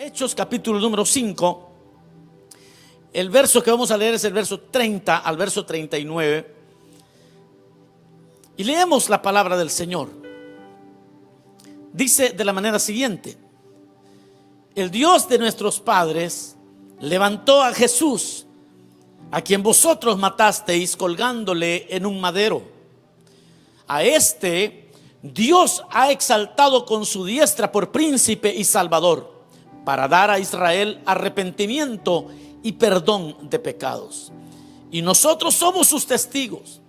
Hechos capítulo número 5, el verso que vamos a leer es el verso 30 al verso 39. Y leemos la palabra del Señor. Dice de la manera siguiente: el Dios de nuestros padres levantó a Jesús, a quien vosotros matasteis colgándole en un madero. A este Dios ha exaltado con su diestra por príncipe y salvador, para dar a Israel arrepentimiento y perdón de pecados. Y nosotros somos sus testigos.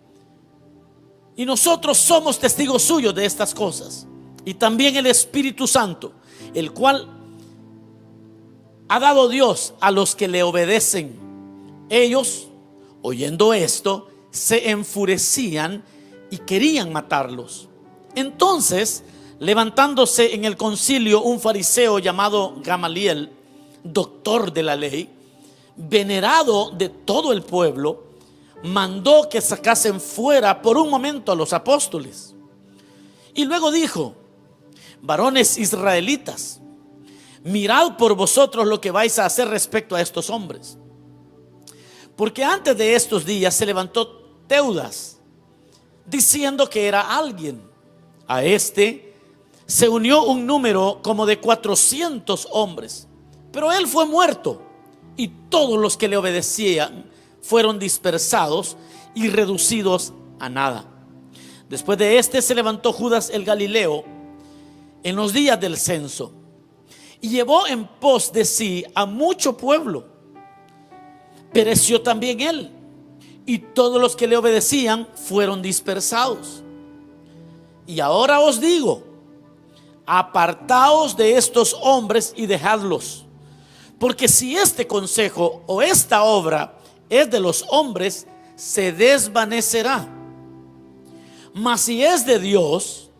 Y nosotros somos testigos suyos de estas cosas. Y también el Espíritu Santo, el cual ha dado Dios a los que le obedecen. Ellos, oyendo esto, se enfurecían y querían matarlos. Entonces, levantándose en el concilio un fariseo llamado Gamaliel, doctor de la ley, venerado de todo el pueblo, mandó que sacasen fuera por un momento a los apóstoles. Y luego dijo: varones israelitas, mirad por vosotros lo que vais a hacer respecto a estos hombres. Porque antes de estos días se levantó Teudas, diciendo que era alguien. A este se unió un número como de 400 hombres, pero él fue muerto, y todos los que le obedecían fueron dispersados y reducidos a nada. Después de este se levantó Judas el Galileo en los días del censo, y llevó en pos de sí a mucho pueblo. Pereció también él, y todos los que le obedecían fueron dispersados. Y ahora os digo: apartaos de estos hombres y dejadlos, porque si este consejo o esta obra es de los hombres, se desvanecerá. Mas si es de Dios,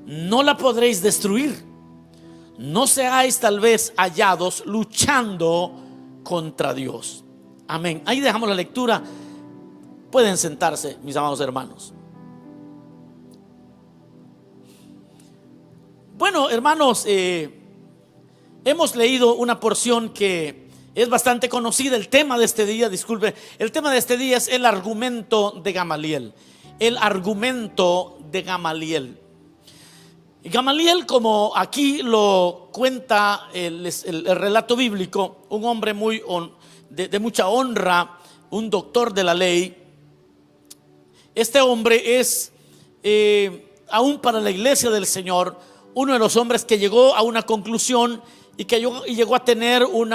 no la podréis destruir. No seáis tal vez hallados luchando contra Dios. Amén. Ahí dejamos la lectura. Pueden sentarse, mis amados hermanos. Bueno, hermanos, hemos leído una porción que es bastante conocida. El tema de este día, el tema de este día es el argumento de Gamaliel. El argumento de Gamaliel. Gamaliel, como aquí lo cuenta el relato bíblico, un hombre de mucha honra, un doctor de la ley. Este hombre es, aún para la iglesia del Señor, uno de los hombres que llegó a una conclusión y que llegó a tener un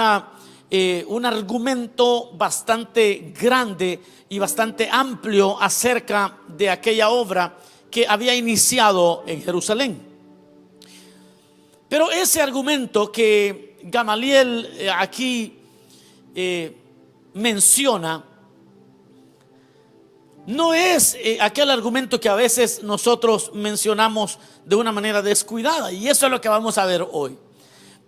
argumento bastante grande y bastante amplio acerca de aquella obra que había iniciado en Jerusalén. Pero ese argumento que Gamaliel aquí menciona no es aquel argumento que a veces nosotros mencionamos de una manera descuidada, y eso es lo que vamos a ver hoy.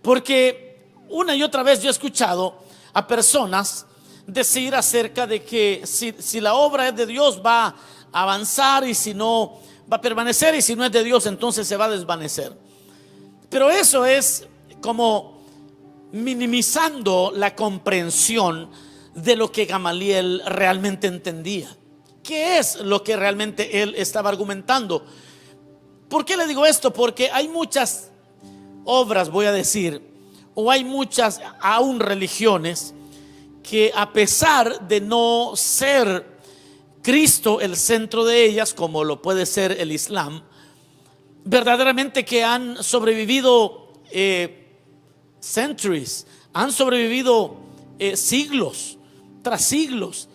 Porque una y otra vez yo he escuchado a personas decir acerca de que si la obra es de Dios va a avanzar, y si no va a permanecer, y si no es de Dios entonces se va a desvanecer. Pero eso es como minimizando la comprensión de lo que Gamaliel realmente entendía. ¿Qué es lo que realmente él estaba argumentando? ¿Por qué le digo esto? Porque hay muchas obras, voy a decir, o hay muchas aún religiones que, a pesar de no ser Cristo el centro de ellas, como lo puede ser el Islam, verdaderamente que han sobrevivido centuries, han sobrevivido siglos tras siglos.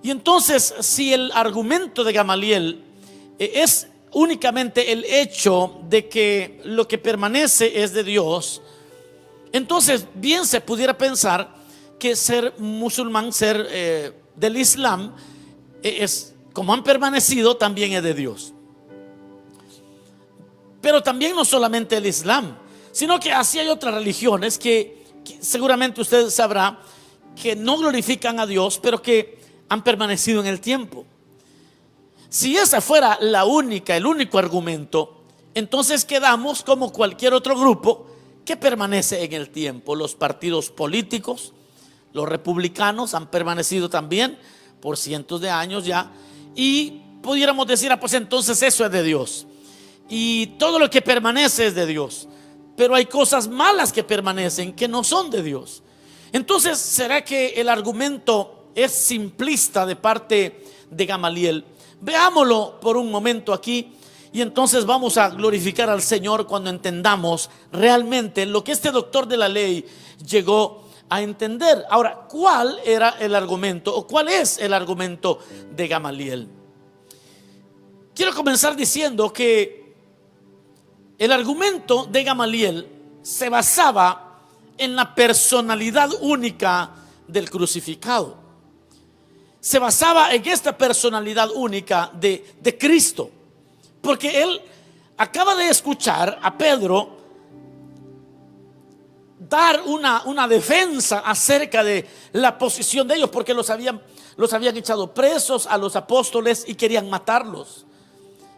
Y entonces, si el argumento de Gamaliel es únicamente el hecho de que lo que permanece es de Dios, entonces bien se pudiera pensar que ser musulmán, ser del Islam, es, como han permanecido, también es de Dios. Pero también no solamente el Islam, sino que así hay otras religiones que seguramente usted sabrá que no glorifican a Dios, pero que han permanecido en el tiempo. Si esa fuera el único argumento, entonces quedamos como cualquier otro grupo ¿qué permanece en el tiempo? Los partidos políticos, los republicanos han permanecido también por cientos de años ya, y pudiéramos decir, pues entonces eso es de Dios, y todo lo que permanece es de Dios. Pero hay cosas malas que permanecen que no son de Dios. Entonces, ¿será que el argumento es simplista de parte de Gamaliel? Veámoslo por un momento aquí, y entonces vamos a glorificar al Señor cuando entendamos realmente lo que este doctor de la ley llegó a entender. Ahora, ¿cuál era el argumento o cuál es el argumento de Gamaliel? Quiero comenzar diciendo que el argumento de Gamaliel se basaba en la personalidad única del crucificado. Se basaba en esta personalidad única de Cristo, porque él acaba de escuchar a Pedro dar una defensa acerca de la posición de ellos, porque los habían echado presos a los apóstoles y querían matarlos.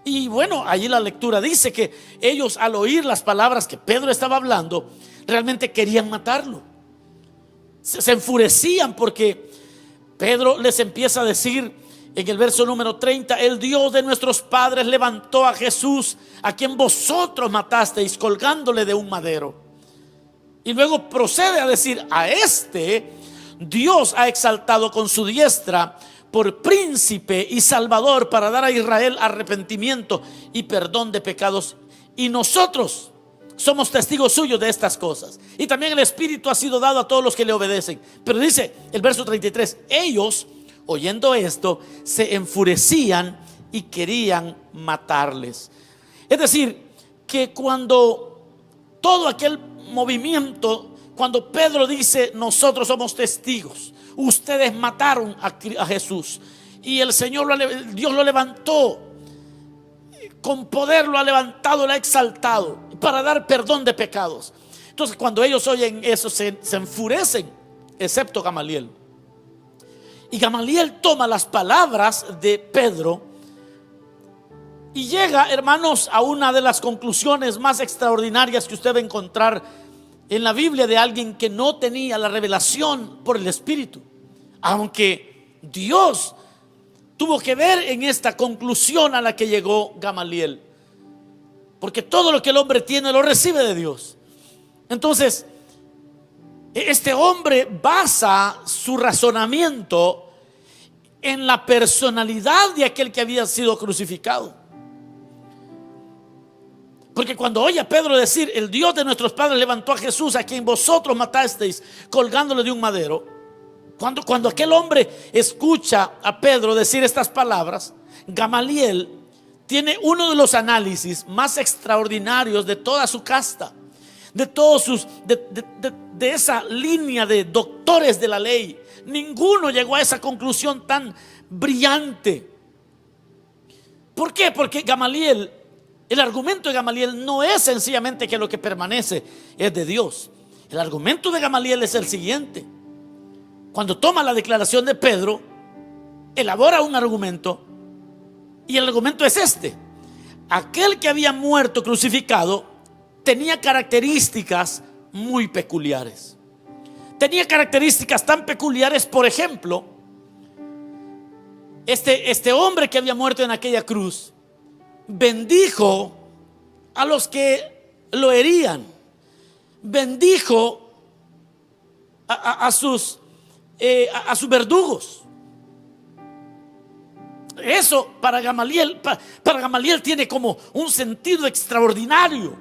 Y bueno, allí la lectura dice que ellos, al oír las palabras que Pedro estaba hablando, realmente querían matarlo. Se enfurecían porque Pedro les empieza a decir en el verso número 30: el Dios de nuestros padres levantó a Jesús, a quien vosotros matasteis colgándole de un madero. Y luego procede a decir: a este Dios ha exaltado con su diestra por príncipe y salvador, para dar a Israel arrepentimiento y perdón de pecados. Y nosotros somos testigos suyos de estas cosas. Y también el Espíritu ha sido dado a todos los que le obedecen. Pero dice el verso 33: ellos, oyendo esto, se enfurecían y querían matarles. Es decir, que cuando todo aquel movimiento, cuando Pedro dice: nosotros somos testigos, ustedes mataron a Jesús, y el Señor, Dios lo levantó con poder, lo ha levantado, lo ha exaltado para dar perdón de pecados. Entonces, cuando ellos oyen eso, se enfurecen, excepto Gamaliel. Y Gamaliel toma las palabras de Pedro y llega, hermanos, a una de las conclusiones más extraordinarias que usted va a encontrar en la Biblia de alguien que no tenía la revelación por el Espíritu, aunque Dios tuvo que ver en esta conclusión a la que llegó Gamaliel, porque todo lo que el hombre tiene lo recibe de Dios. Entonces, este hombre basa su razonamiento en la personalidad de aquel que había sido crucificado. Porque cuando oye a Pedro decir: el Dios de nuestros padres levantó a Jesús, a quien vosotros matasteis colgándole de un madero, cuando aquel hombre escucha a Pedro decir estas palabras, Gamaliel tiene uno de los análisis más extraordinarios de toda su casta, de todos sus de esa línea de doctores de la ley. Ninguno llegó a esa conclusión tan brillante. ¿Por qué? Porque Gamaliel, el argumento de Gamaliel no es sencillamente que lo que permanece es de Dios. El argumento de Gamaliel es el siguiente: cuando toma la declaración de Pedro, elabora un argumento, y el argumento es este: aquel que había muerto crucificado tenía características muy peculiares. Tenía características tan peculiares, por ejemplo, este hombre que había muerto en aquella cruz bendijo a los que lo herían, bendijo a sus verdugos. Eso para Gamaliel tiene como un sentido extraordinario,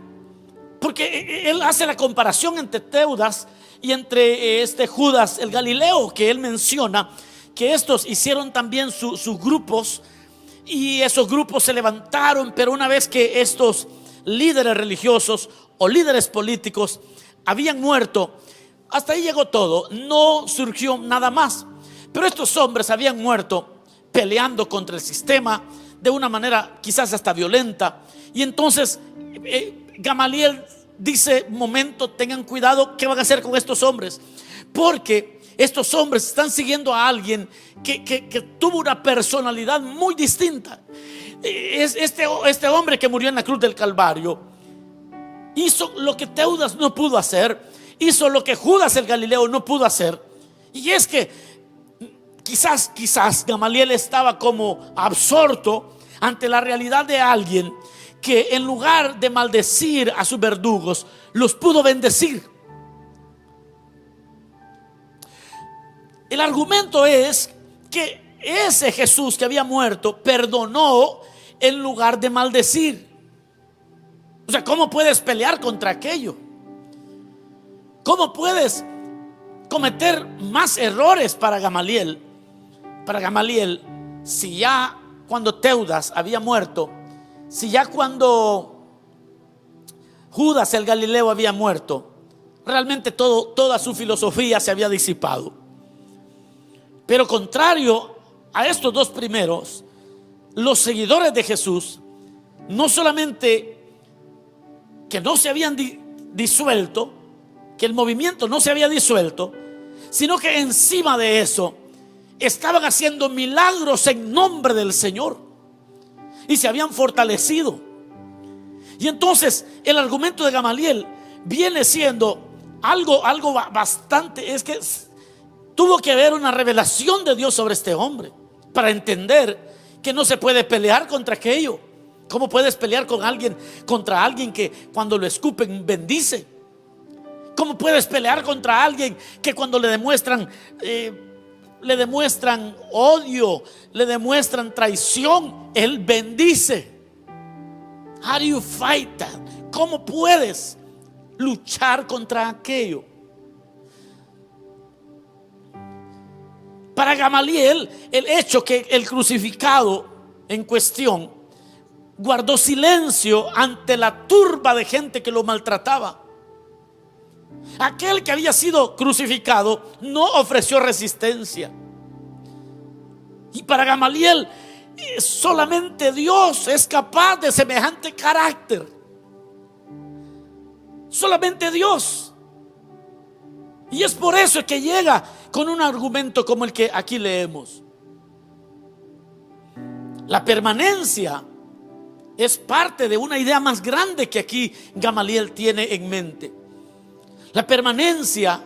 porque él hace la comparación entre Teudas y entre Judas el Galileo, que él menciona que estos hicieron también sus grupos, y esos grupos se levantaron, pero una vez que estos líderes religiosos o líderes políticos habían muerto, hasta ahí llegó todo, no surgió nada más. Pero estos hombres habían muerto peleando contra el sistema de una manera quizás hasta violenta, y entonces Gamaliel dice: momento, tengan cuidado, ¿qué van a hacer con estos hombres? Porque estos hombres están siguiendo a alguien que tuvo una personalidad muy distinta. Este hombre que murió en la cruz del Calvario hizo lo que Teudas no pudo hacer, hizo lo que Judas el Galileo no pudo hacer. Y es que quizás Gamaliel estaba como absorto ante la realidad de alguien que en lugar de maldecir a sus verdugos, los pudo bendecir. El argumento es que ese Jesús que había muerto perdonó en lugar de maldecir. O sea, ¿cómo puedes pelear contra aquello? ¿Cómo puedes cometer más errores para Gamaliel? Para Gamaliel, si ya cuando Teudas había muerto, si ya cuando Judas el Galileo había muerto, realmente toda su filosofía se había disipado. Pero contrario a estos dos primeros, los seguidores de Jesús no solamente que no se habían disuelto, que el movimiento no se había disuelto, sino que encima de eso estaban haciendo milagros en nombre del Señor y se habían fortalecido. Y entonces el argumento de Gamaliel viene siendo algo bastante, es que tuvo que haber una revelación de Dios sobre este hombre para entender que no se puede pelear contra aquello. ¿Cómo puedes pelear contra alguien que cuando lo escupen bendice? ¿Cómo puedes pelear contra alguien que cuando le demuestran odio, le demuestran traición, él bendice? How do you fight that? ¿Cómo puedes luchar contra aquello? Para Gamaliel, el hecho que el crucificado en cuestión guardó silencio ante la turba de gente que lo maltrataba. Aquel que había sido crucificado no ofreció resistencia. Y para Gamaliel, solamente Dios es capaz de semejante carácter. Solamente Dios. Y es por eso que llega con un argumento como el que aquí leemos. La permanencia es parte de una idea más grande que aquí Gamaliel tiene en mente. La permanencia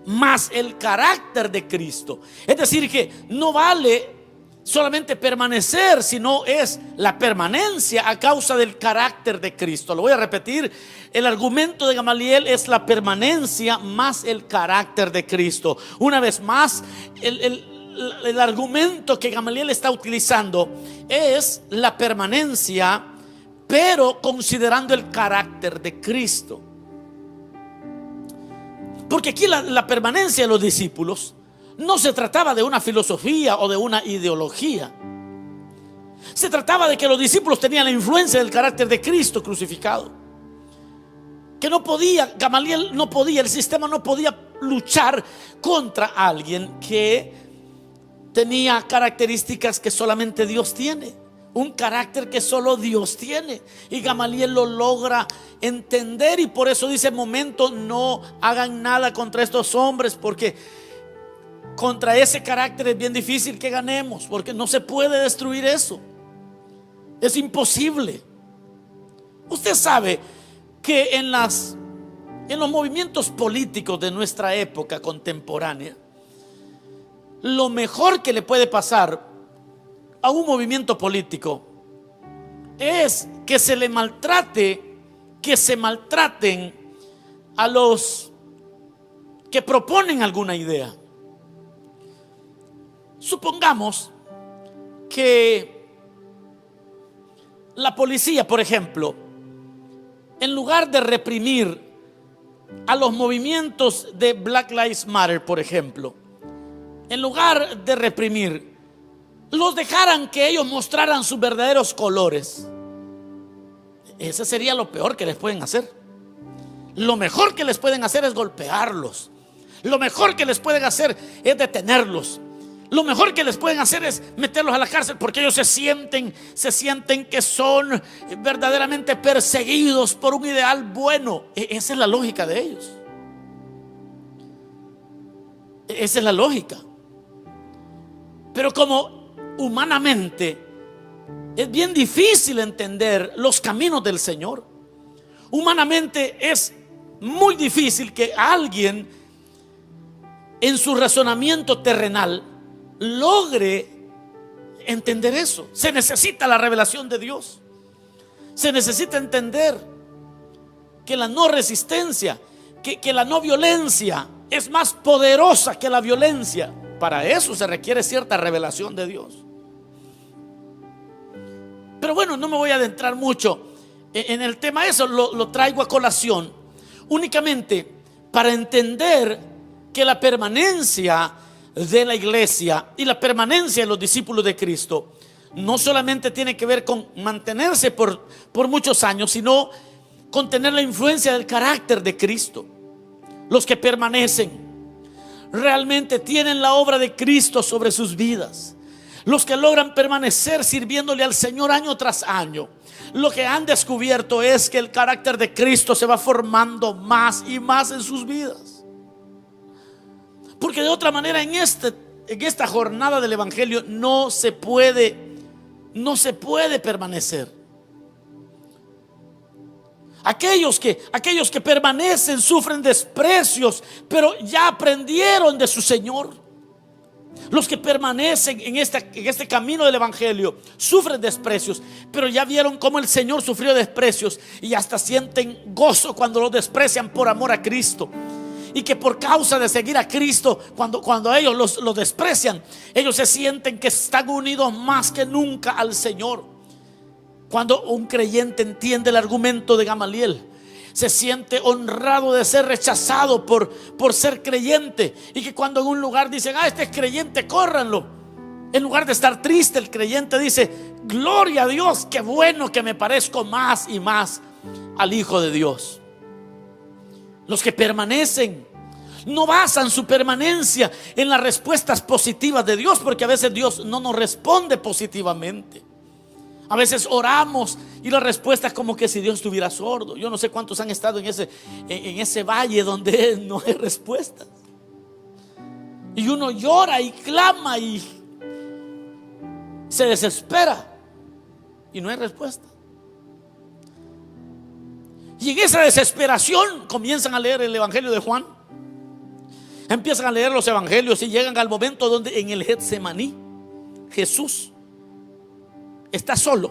más el carácter de Cristo. Es decir, que no vale solamente permanecer, sino es la permanencia a causa del carácter de Cristo. Lo voy a repetir. El argumento de Gamaliel es la permanencia más el carácter de Cristo. Una vez más, el argumento que Gamaliel está utilizando es la permanencia, pero considerando el carácter de Cristo. Porque aquí la permanencia de los discípulos no se trataba de una filosofía o de una ideología. Se trataba de que los discípulos tenían la influencia del carácter de Cristo crucificado. Que no podía, Gamaliel no podía, el sistema no podía luchar contra alguien que tenía características que solamente Dios tiene. Un carácter que solo Dios tiene. Y Gamaliel lo logra entender, y por eso dice: momento, no hagan nada contra estos hombres, porque contra ese carácter es bien difícil que ganemos, porque no se puede destruir eso. Es imposible. Usted sabe que en los movimientos políticos de nuestra época contemporánea, lo mejor que le puede pasar a un movimiento político es que se le maltrate, que se maltraten a los que proponen alguna idea. Supongamos que la policía, por ejemplo, en lugar de reprimir a los movimientos de Black Lives Matter, por ejemplo, en lugar de reprimir, los dejaran que ellos mostraran sus verdaderos colores. Ese sería lo peor que les pueden hacer. Lo mejor que les pueden hacer es golpearlos. Lo mejor que les pueden hacer es detenerlos. Lo mejor que les pueden hacer es meterlos a la cárcel, porque ellos se sienten que son verdaderamente perseguidos por un ideal bueno. Esa es la lógica de ellos. Esa es la lógica. Pero como humanamente es bien difícil entender los caminos del Señor, Humanamente es muy difícil que alguien en su razonamiento terrenal logre entender eso. Se necesita la revelación de Dios. Se necesita entender que la no resistencia, que la no violencia es más poderosa que la violencia. Para eso se requiere cierta revelación de Dios. Pero bueno, no me voy a adentrar mucho en el tema. Eso lo traigo a colación únicamente para entender que la permanencia de la iglesia y la permanencia de los discípulos de Cristo no solamente tiene que ver con mantenerse por muchos años, sino con tener la influencia del carácter de Cristo. Los que permanecen realmente tienen la obra de Cristo sobre sus vidas. Los que logran permanecer sirviéndole al Señor año tras año, lo que han descubierto es que el carácter de Cristo se va formando más y más en sus vidas. Porque de otra manera en esta jornada del Evangelio no se puede permanecer. Aquellos que permanecen sufren desprecios, pero ya aprendieron de su Señor. Los que permanecen en este camino del Evangelio sufren desprecios, pero ya vieron cómo el Señor sufrió desprecios y hasta sienten gozo cuando lo desprecian por amor a Cristo. Y que por causa de seguir a Cristo, cuando ellos los desprecian, ellos se sienten que están unidos más que nunca al Señor. Cuando un creyente entiende el argumento de Gamaliel, se siente honrado de ser rechazado por ser creyente. Y que cuando en un lugar dicen: este es creyente, córranlo, en lugar de estar triste, el creyente dice: gloria a Dios, qué bueno que me parezco más y más al Hijo de Dios. Los que permanecen no basan su permanencia en las respuestas positivas de Dios, porque a veces Dios no nos responde positivamente. A veces oramos y la respuesta es como que si Dios estuviera sordo. Yo no sé cuántos han estado en ese valle donde no hay respuestas. Y uno llora y clama y se desespera y no hay respuesta. Y en esa desesperación comienzan a leer el Evangelio de Juan. Empiezan a leer los evangelios y llegan al momento donde en el Getsemaní Jesús está solo,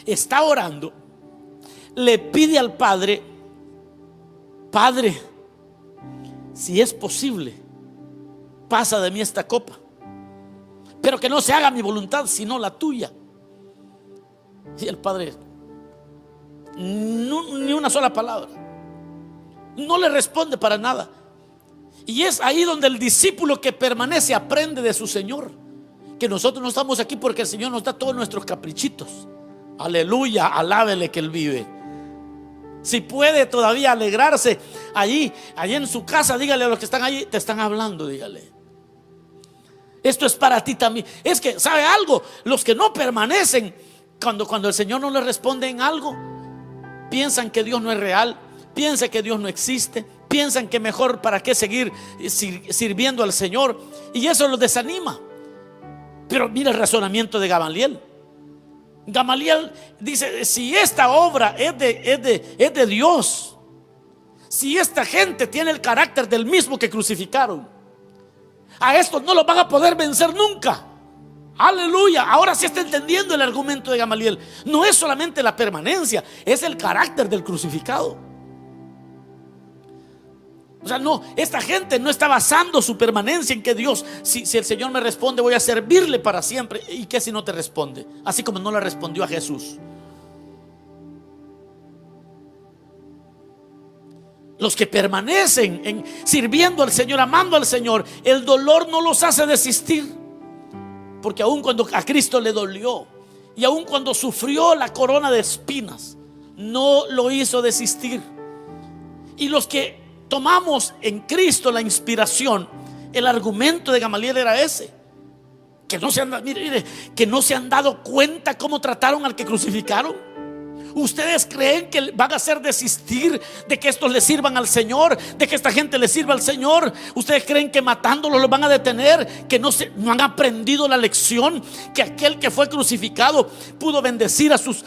está orando, le pide al Padre: Padre, si es posible, pasa de mí esta copa, pero que no se haga mi voluntad sino la tuya. Y el Padre ni una sola palabra, no le responde para nada. Y es ahí donde el discípulo que permanece aprende de su Señor, que nosotros no estamos aquí porque el Señor nos da todos nuestros caprichitos. Aleluya, alábele que Él vive. Si puede todavía alegrarse allí en su casa, dígale a los que están allí: te están hablando, dígale, esto es para ti también. Es que, ¿sabe algo? Los que no permanecen, cuando el Señor no les responde en algo, piensan que Dios no es real, piensan que Dios no existe, piensan que mejor para qué seguir sirviendo al Señor, y eso los desanima. Pero mira el razonamiento de Gamaliel. Gamaliel dice: si esta obra es de Dios, si esta gente tiene el carácter del mismo que crucificaron, a estos no los van a poder vencer nunca. Aleluya. Ahora sí está entendiendo el argumento de Gamaliel. No es solamente la permanencia, es el carácter del crucificado. O sea, no, esta gente no está basando su permanencia en que Dios, si el Señor me responde, voy a servirle para siempre. ¿Y qué si no te responde? Así como no le respondió a Jesús. Los que permanecen sirviendo al Señor, amando al Señor, el dolor no los hace desistir. Porque aun cuando a Cristo le dolió, y aun cuando sufrió la corona de espinas, no lo hizo desistir. Y los que tomamos en Cristo la inspiración, el argumento de Gamaliel era ese: que no se han dado cuenta cómo trataron al que crucificaron. ¿Ustedes creen que van a hacer desistir de que estos le sirvan al Señor, de que esta gente le sirva al Señor? ¿Ustedes creen que matándolos los van a detener? ¿Que no han aprendido la lección? Que aquel que fue crucificado pudo bendecir a sus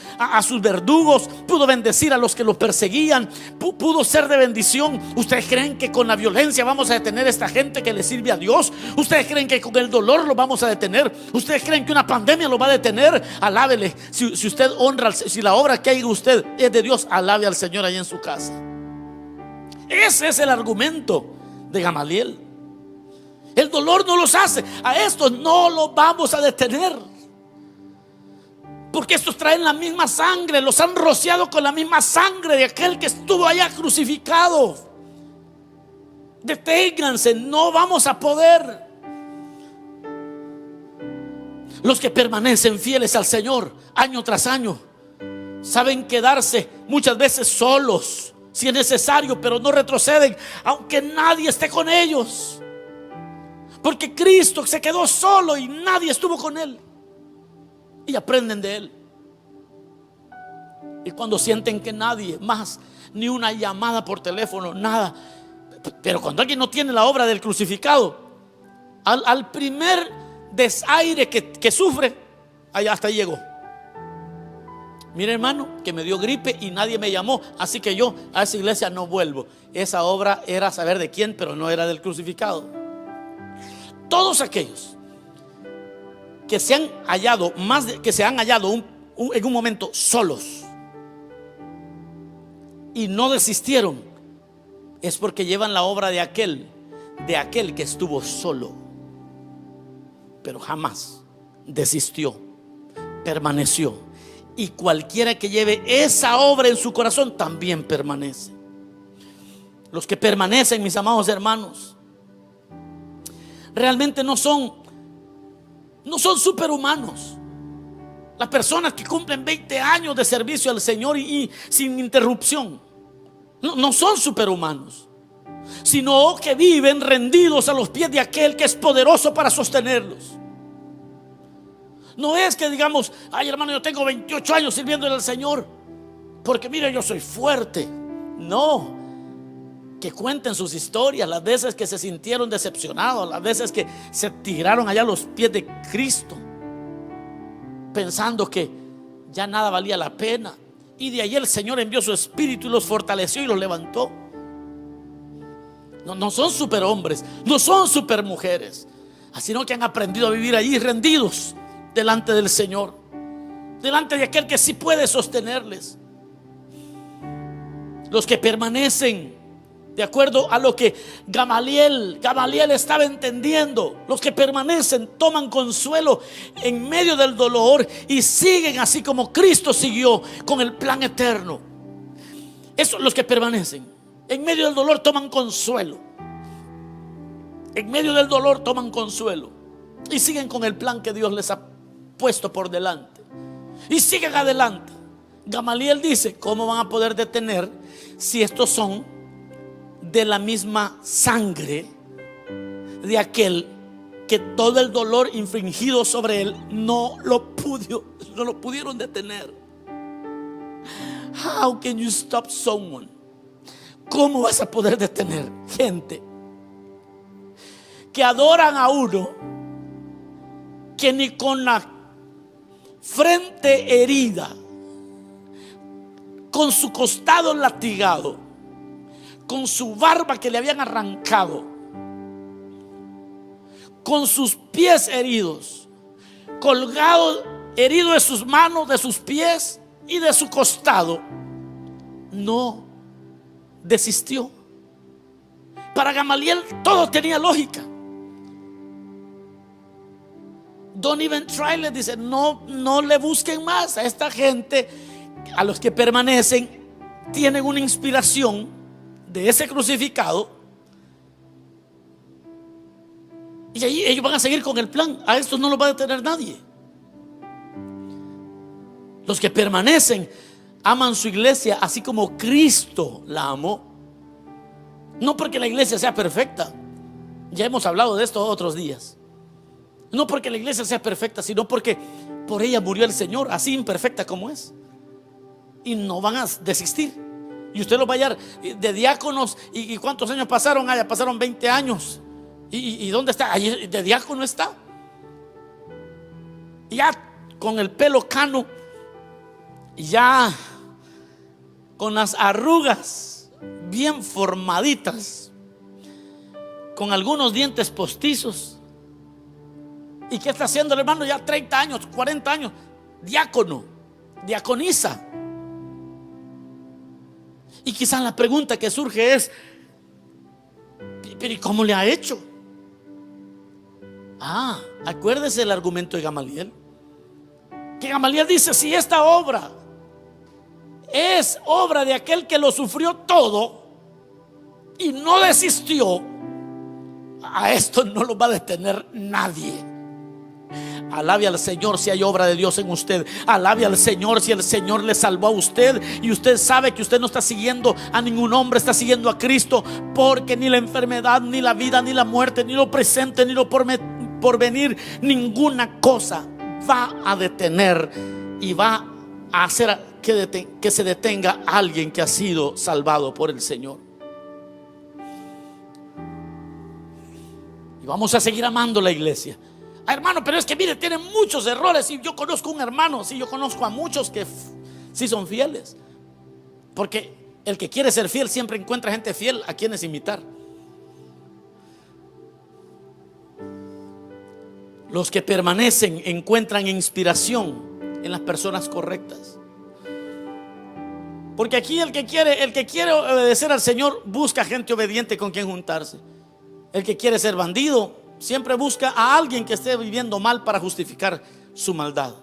verdugos, pudo bendecir a los que los perseguían, pudo ser de bendición. ¿Ustedes creen que con la violencia vamos a detener a esta gente que le sirve a Dios? ¿Ustedes creen que con el dolor lo vamos a detener? ¿Ustedes creen que una pandemia lo va a detener? Alábele. Si usted honra, si la obra que hay usted es de Dios, alabe al Señor ahí en su casa. Ese es el argumento de Gamaliel. El dolor no los hace. A estos no los vamos a detener, porque estos traen la misma sangre, los han rociado con la misma sangre de aquel que estuvo allá crucificado. Deténganse, no vamos a poder. Los que permanecen fieles al Señor año tras año saben quedarse muchas veces solos si es necesario, pero no retroceden aunque nadie esté con ellos, porque Cristo se quedó solo y nadie estuvo con Él, y aprenden de Él. Y cuando sienten que nadie más, ni una llamada por teléfono, nada, pero cuando alguien no tiene la obra del crucificado, al primer desaire que sufre, allá hasta llegó. Mire, hermano, que me dio gripe y nadie me llamó, así que yo a esa iglesia no vuelvo. Esa obra era saber de quién, pero no era del crucificado. Todos aquellos que se han hallado en un momento solos y no desistieron, es porque llevan la obra de aquel que estuvo solo, pero jamás desistió, permaneció. Y cualquiera que lleve esa obra en su corazón también permanece. Los que permanecen, mis amados hermanos, realmente no son superhumanos. Las personas que cumplen 20 años de servicio al Señor y sin interrupción, no son superhumanos, sino que viven rendidos a los pies de aquel que es poderoso para sostenerlos. No es que digamos: ay, hermano, yo tengo 28 años sirviéndole al Señor, porque mire, yo soy fuerte. No, que cuenten sus historias, las veces que se sintieron decepcionados, las veces que se tiraron allá a los pies de Cristo, pensando que ya nada valía la pena, y de ahí el Señor envió su Espíritu y los fortaleció y los levantó. No son superhombres, no son supermujeres, sino que han aprendido a vivir allí rendidos delante del Señor, delante de aquel que sí puede sostenerles. Los que permanecen de acuerdo a lo que Gamaliel estaba entendiendo, los que permanecen toman consuelo en medio del dolor y siguen así como Cristo siguió con el plan eterno. Esos, los que permanecen en medio del dolor, toman consuelo. En medio del dolor toman consuelo y siguen con el plan que Dios les ha puesto por delante y siguen adelante. Gamaliel dice: ¿cómo van a poder detener si estos son de la misma sangre de aquel que todo el dolor infligido sobre él no lo pudieron detener? How can you stop someone? ¿Cómo vas a poder detener gente que adoran a uno que ni con la frente herida, con su costado latigado, con su barba que le habían arrancado, con sus pies heridos, colgado, herido de sus manos, de sus pies y de su costado, no desistió? Para Gamaliel todo tenía lógica. Don't even try, le dice: no le busquen más a esta gente. A los que permanecen tienen una inspiración de ese crucificado, y ahí ellos van a seguir con el plan. A estos no los va a detener nadie. Los que permanecen aman su iglesia así como Cristo la amó. No porque la iglesia sea perfecta, ya hemos hablado de esto otros días. No porque la iglesia sea perfecta, sino porque por ella murió el Señor, así imperfecta como es. y no van a desistir. Y usted los va a hallar de diáconos. ¿Y cuántos años pasaron? Ya pasaron 20 años. ¿Y dónde está? Ahí de diácono está. Ya con el pelo cano, ya con las arrugas bien formaditas, con algunos dientes postizos. ¿Y qué está haciendo el hermano? Ya 30 años, 40 años, diácono, diaconisa. Y quizás la pregunta que surge es: ¿pero y cómo le ha hecho? Acuérdese el argumento de Gamaliel. Que Gamaliel dice: si esta obra es obra de aquel que lo sufrió todo y no desistió, a esto no lo va a detener nadie. Alabe al Señor si hay obra de Dios en usted. Alabe al Señor si el Señor le salvó a usted y usted sabe que usted no está siguiendo a ningún hombre, está siguiendo a Cristo. Porque ni la enfermedad, ni la vida, ni la muerte, ni lo presente, ni lo porvenir, ninguna cosa va a detener y va a hacer que se detenga alguien que ha sido salvado por el Señor. Y vamos a seguir amando la iglesia. Hermano, pero es que mire, tienen muchos errores. Y yo conozco un hermano, yo conozco a muchos que sí son fieles. Porque el que quiere ser fiel siempre encuentra gente fiel a quienes imitar. Los que permanecen encuentran inspiración en las personas correctas. Porque aquí el que quiere obedecer al Señor busca gente obediente con quien juntarse. El que quiere ser bandido siempre busca a alguien que esté viviendo mal para justificar su maldad.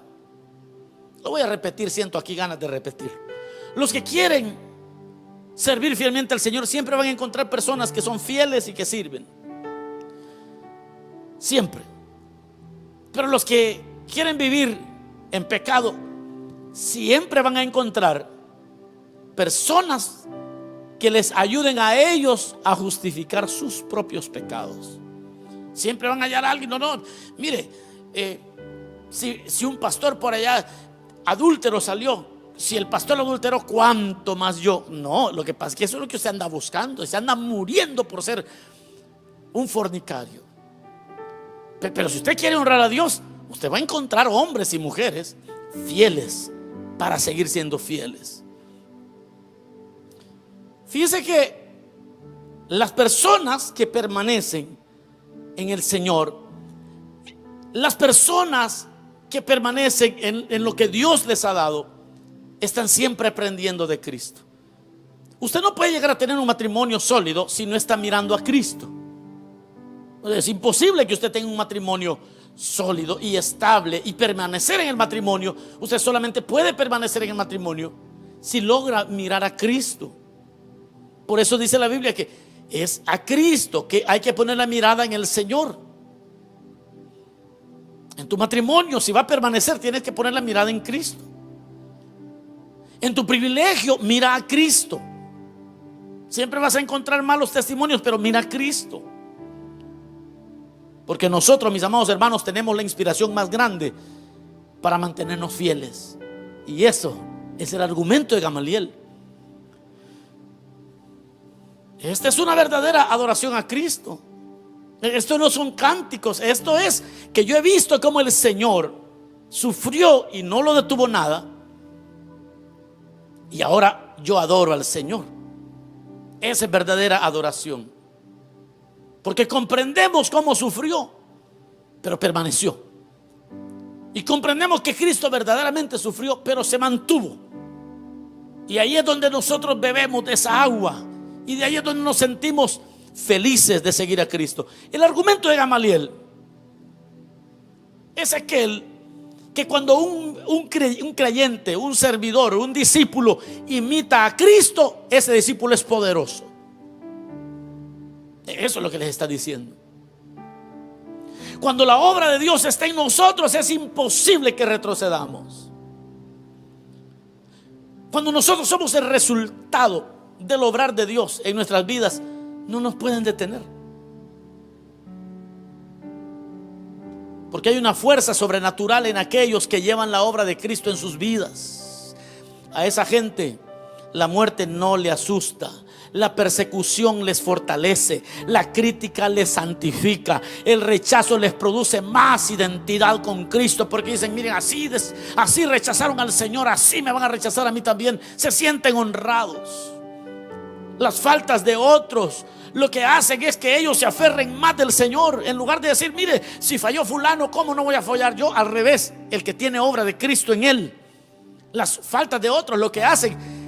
Lo voy a repetir, siento aquí ganas de repetir. Los que quieren servir fielmente al Señor siempre van a encontrar personas que son fieles y que sirven. Siempre. Pero los que quieren vivir en pecado siempre van a encontrar personas que les ayuden a ellos a justificar sus propios pecados. Siempre van a hallar a alguien. No, mire, si un pastor por allá adúltero salió, si el pastor adulteró, ¿cuánto más yo? No, lo que pasa es que eso es lo que usted anda buscando. Se anda muriendo por ser un fornicario. Pero si usted quiere honrar a Dios, usted va a encontrar hombres y mujeres fieles para seguir siendo fieles. Fíjese que las personas que permanecen en el Señor, las personas que permanecen en lo que Dios les ha dado, están siempre aprendiendo de Cristo. Usted no puede llegar a tener un matrimonio sólido si no está mirando a Cristo. Es imposible que usted tenga un matrimonio sólido y estable y permanecer en el matrimonio. Usted solamente puede permanecer en el matrimonio si logra mirar a Cristo. Por eso dice la Biblia que es a Cristo que hay que poner la mirada en el Señor. En tu matrimonio, si va a permanecer, tienes que poner la mirada en Cristo. En tu privilegio, mira a Cristo. Siempre vas a encontrar malos testimonios, pero mira a Cristo. Porque nosotros, mis amados hermanos, tenemos la inspiración más grande para mantenernos fieles. Y eso es el argumento de Gamaliel. Esta es una verdadera adoración a Cristo. Esto no son cánticos. Esto es que yo he visto cómo el Señor sufrió y no lo detuvo nada. Y ahora yo adoro al Señor. Esa es verdadera adoración. Porque comprendemos cómo sufrió, pero permaneció. Y comprendemos que Cristo verdaderamente sufrió, pero se mantuvo. Y ahí es donde nosotros bebemos de esa agua. Y de ahí es donde nos sentimos felices de seguir a Cristo. El argumento de Gamaliel es aquel que cuando un creyente, un servidor, un discípulo imita a Cristo, ese discípulo es poderoso. Eso es lo que les está diciendo. Cuando la obra de Dios está en nosotros, es imposible que retrocedamos. Cuando nosotros somos el resultado del obrar de Dios en nuestras vidas, no nos pueden detener. Porque hay una fuerza sobrenatural en aquellos que llevan la obra de Cristo en sus vidas. A esa gente la muerte no le asusta, la persecución les fortalece, la crítica les santifica, el rechazo les produce más identidad con Cristo, porque dicen: miren, así rechazaron al Señor, así me van a rechazar a mí también. Se sienten honrados. Las faltas de otros lo que hacen es que ellos se aferren más del Señor, en lugar de decir: mire, si falló fulano, ¿cómo no voy a fallar yo? Al revés, el que tiene obra de Cristo en él, las faltas de otros lo que hacen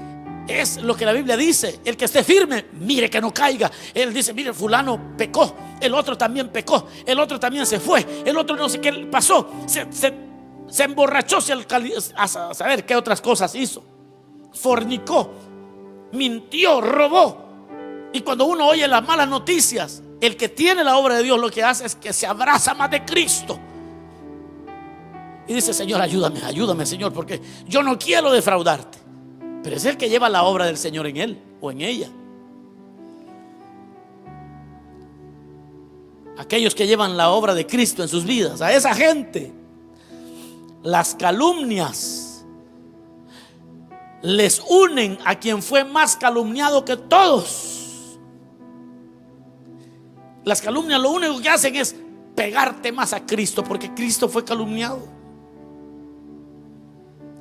es lo que la Biblia dice: el que esté firme, mire que no caiga. Él dice: mire, fulano pecó, el otro también pecó, el otro también se fue, el otro no sé qué pasó, se emborrachó, a saber qué otras cosas hizo, fornicó, mintió, robó. Y cuando uno oye las malas noticias, el que tiene la obra de Dios lo que hace es que se abraza más de Cristo y dice: Señor, ayúdame, ayúdame, Señor, porque yo no quiero defraudarte. Pero es el que lleva la obra del Señor en él o en ella. Aquellos que llevan la obra de Cristo en sus vidas, a esa gente las calumnias les unen a quien fue más calumniado que todos. Las calumnias lo único que hacen es pegarte más a Cristo, porque Cristo fue calumniado.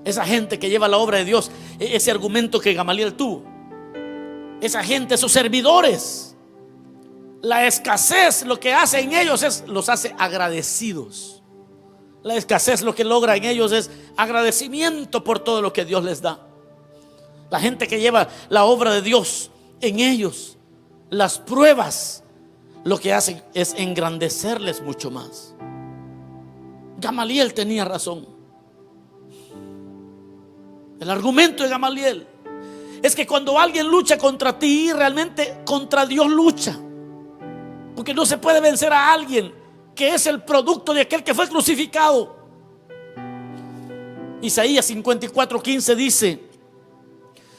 Esa gente que lleva la obra de Dios, ese argumento que Gamaliel tuvo, esa gente, esos servidores, la escasez lo que hace en ellos es los hace agradecidos. La escasez lo que logra en ellos es agradecimiento por todo lo que Dios les da. La gente que lleva la obra de Dios en ellos, las pruebas lo que hacen es engrandecerles mucho más. Gamaliel tenía razón. El argumento de Gamaliel es que cuando alguien lucha contra ti, realmente contra Dios lucha, porque no se puede vencer a alguien que es el producto de aquel que fue crucificado. Isaías 54:15 dice: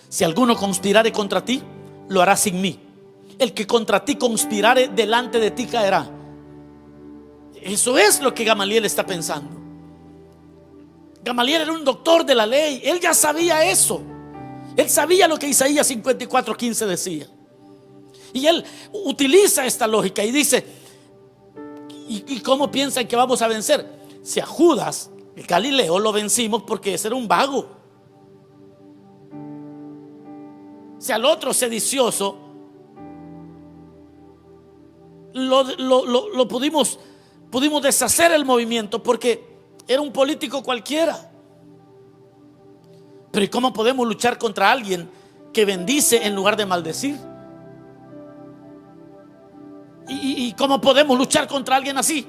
si alguno conspirare contra ti, lo hará sin mí. El que contra ti conspirare, delante de ti caerá. Eso es lo que Gamaliel está pensando. Gamaliel era un doctor de la ley. Él ya sabía eso. Él sabía lo que Isaías 54:15 decía. Y él utiliza esta lógica y dice: ¿y cómo piensan que vamos a vencer? Si a Judas, el Galileo, lo vencimos porque ese era un vago. Si al otro sedicioso lo pudimos deshacer el movimiento porque era un político cualquiera. Pero ¿y cómo podemos luchar contra alguien que bendice en lugar de maldecir? ¿Y cómo podemos luchar contra alguien así?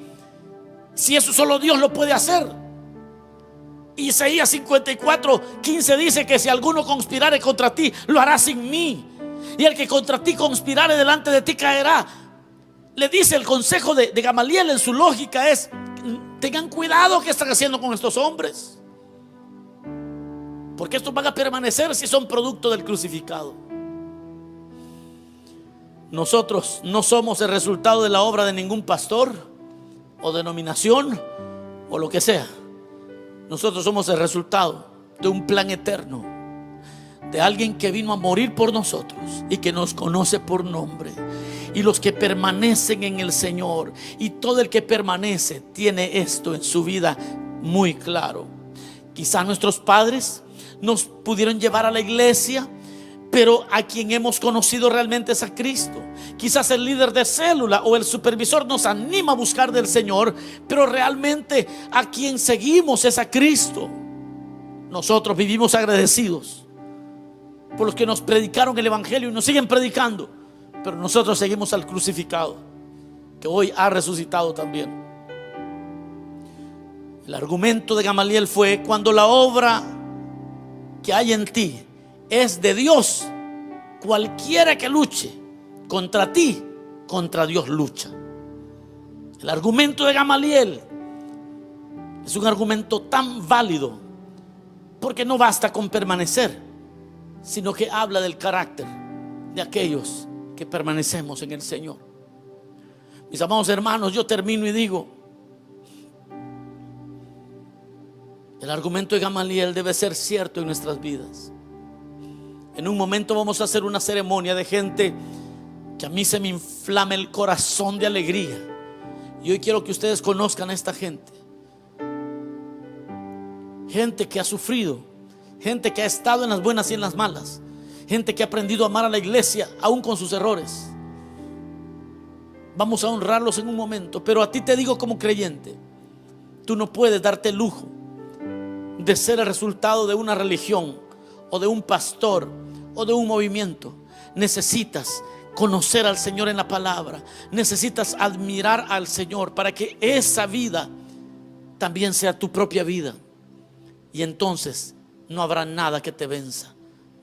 Si eso solo Dios lo puede hacer. Isaías 54:15 dice que si alguno conspirare contra ti, lo hará sin mí. Y el que contra ti conspirare, delante de ti caerá. Le dice el consejo de Gamaliel en su lógica es: tengan cuidado que están haciendo con estos hombres, porque estos van a permanecer si son producto del crucificado. Nosotros no somos el resultado de la obra de ningún pastor o denominación o lo que sea. Nosotros somos el resultado de un plan eterno, de alguien que vino a morir por nosotros y que nos conoce por nombre. Y los que permanecen en el Señor, y todo el que permanece tiene esto en su vida muy claro. Quizá nuestros padres nos pudieron llevar a la iglesia, pero a quien hemos conocido realmente es a Cristo. Quizás el líder de célula o el supervisor nos anima a buscar del Señor, pero realmente a quien seguimos es a Cristo. Nosotros vivimos agradecidos por los que nos predicaron el evangelio y nos siguen predicando, pero nosotros seguimos al crucificado, que hoy ha resucitado también. El argumento de Gamaliel fue: cuando la obra que hay en ti es de Dios, cualquiera que luche contra ti, contra Dios lucha. El argumento de Gamaliel es un argumento tan válido, porque no basta con permanecer, sino que habla del carácter de aquellos que permanecemos en el Señor. Mis amados hermanos, yo termino y digo: el argumento de Gamaliel debe ser cierto en nuestras vidas. En un momento vamos a hacer una ceremonia de gente que a mí se me inflama el corazón de alegría. Y hoy quiero que ustedes conozcan a esta gente. Gente que ha sufrido, gente que ha estado en las buenas y en las malas, gente que ha aprendido a amar a la iglesia aún con sus errores. Vamos a honrarlos en un momento, pero a ti te digo como creyente, tú no puedes darte el lujo de ser el resultado de una religión o de un pastor o de un movimiento. Necesitas conocer al Señor en la palabra, necesitas admirar al Señor para que esa vida también sea tu propia vida, y entonces no habrá nada que te venza.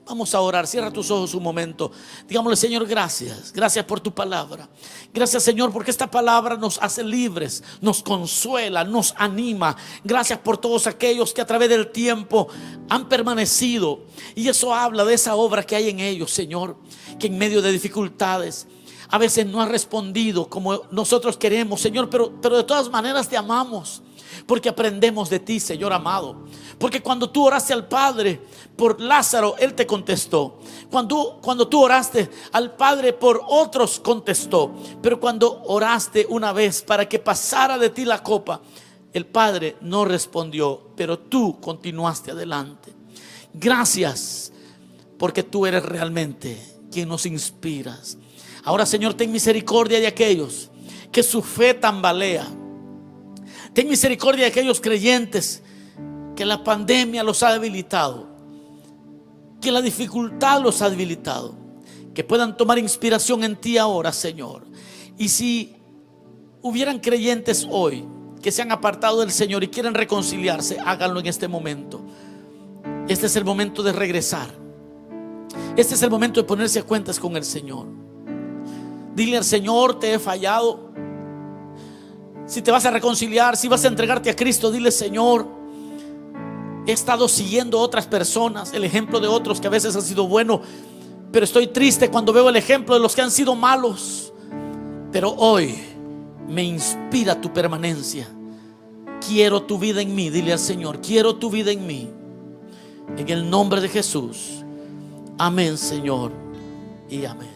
Vamos a orar, cierra tus ojos un momento. Digámosle: Señor, gracias, gracias por tu palabra. Gracias, Señor, porque esta palabra nos hace libres, nos consuela, nos anima. Gracias por todos aquellos que a través del tiempo han permanecido, y eso habla de esa obra que hay en ellos, Señor, que en medio de dificultades a veces no ha respondido como nosotros queremos, Señor, pero de todas maneras te amamos, porque aprendemos de ti, Señor amado. Porque cuando tú oraste al Padre por Lázaro, Él te contestó. Cuando tú oraste al Padre por otros, contestó. Pero cuando oraste una vez para que pasara de ti la copa, el Padre no respondió, pero tú continuaste adelante. Gracias, porque tú eres realmente quien nos inspiras. Ahora, Señor, ten misericordia de aquellos que su fe tambalea. Ten misericordia de aquellos creyentes que la pandemia los ha debilitado, que la dificultad los ha debilitado. Que puedan tomar inspiración en ti ahora, Señor. Y si hubieran creyentes hoy que se han apartado del Señor y quieren reconciliarse, háganlo en este momento. Este es el momento de regresar. Este es el momento de ponerse a cuentas con el Señor. Dile al Señor: te he fallado. Si te vas a reconciliar, si vas a entregarte a Cristo, dile: Señor, he estado siguiendo otras personas, el ejemplo de otros que a veces ha sido bueno, pero estoy triste cuando veo el ejemplo de los que han sido malos. Pero hoy me inspira tu permanencia. Quiero tu vida en mí. Dile al Señor: quiero tu vida en mí. En el nombre de Jesús. Amén, Señor, y amén.